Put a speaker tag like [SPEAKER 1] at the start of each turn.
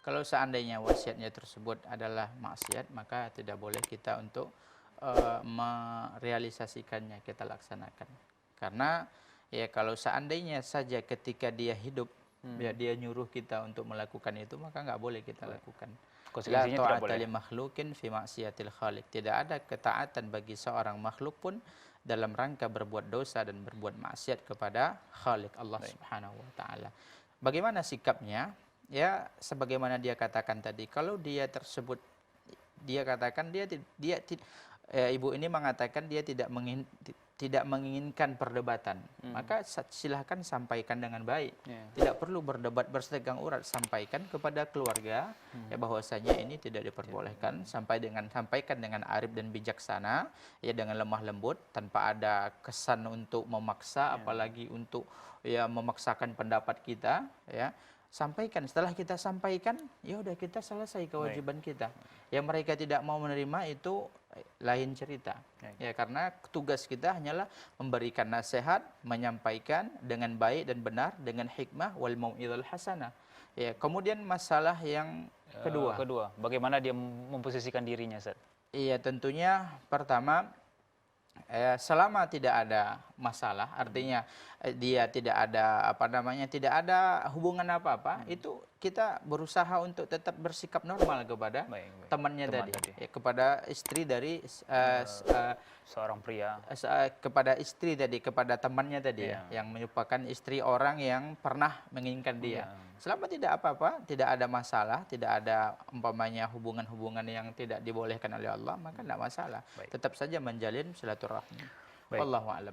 [SPEAKER 1] Kalau seandainya wasiatnya tersebut adalah maksiat, maka tidak boleh kita untuk merealisasikannya, kita laksanakan. Karena ya kalau seandainya saja ketika dia hidup, ya dia nyuruh kita untuk melakukan itu, maka nggak boleh kita lakukan. La
[SPEAKER 2] Konsekuensinya tidak
[SPEAKER 1] ta'ata
[SPEAKER 2] boleh.
[SPEAKER 1] li makhlukin fi maksiatil khaliq. Tidak ada ketaatan bagi seorang makhluk pun dalam rangka berbuat dosa dan berbuat maksiat kepada Khaliq Allah Subhanahu wa taala. Bagaimana sikapnya? Ya sebagaimana dia katakan tadi, kalau dia tersebut dia katakan ibu ini mengatakan dia tidak menginginkan perdebatan, maka silahkan sampaikan dengan baik. Tidak perlu berdebat bersetegang urat, sampaikan kepada keluarga ya bahwasanya ini tidak diperbolehkan, sampaikan dengan arif dan bijaksana, ya dengan lemah lembut tanpa ada kesan untuk memaksa, apalagi untuk ya memaksakan pendapat kita, ya. Sampaikan, setelah kita sampaikan, ya udah kita selesai kewajiban kita. Yang mereka tidak mau menerima itu lain cerita. Ya karena tugas kita hanyalah memberikan nasihat, menyampaikan dengan baik dan benar, dengan hikmah wal mau'izal hasanah. Ya, kemudian masalah yang kedua.
[SPEAKER 2] Bagaimana dia memposisikan dirinya, Ustaz?
[SPEAKER 1] Iya, tentunya pertama selama tidak ada masalah, artinya dia tidak ada tidak ada hubungan apa-apa, itu kita berusaha untuk tetap bersikap normal kepada temannya tadi. Ya, kepada istri dari
[SPEAKER 2] seorang pria,
[SPEAKER 1] kepada istri tadi, kepada temannya tadi, ya, yang merupakan istri orang yang pernah menginginkan dia. Selama tidak apa-apa, tidak ada masalah, tidak ada umpamanya hubungan-hubungan yang tidak dibolehkan oleh Allah, maka tidak masalah. Tetap saja menjalin silaturahmi. Wallahu a'lam.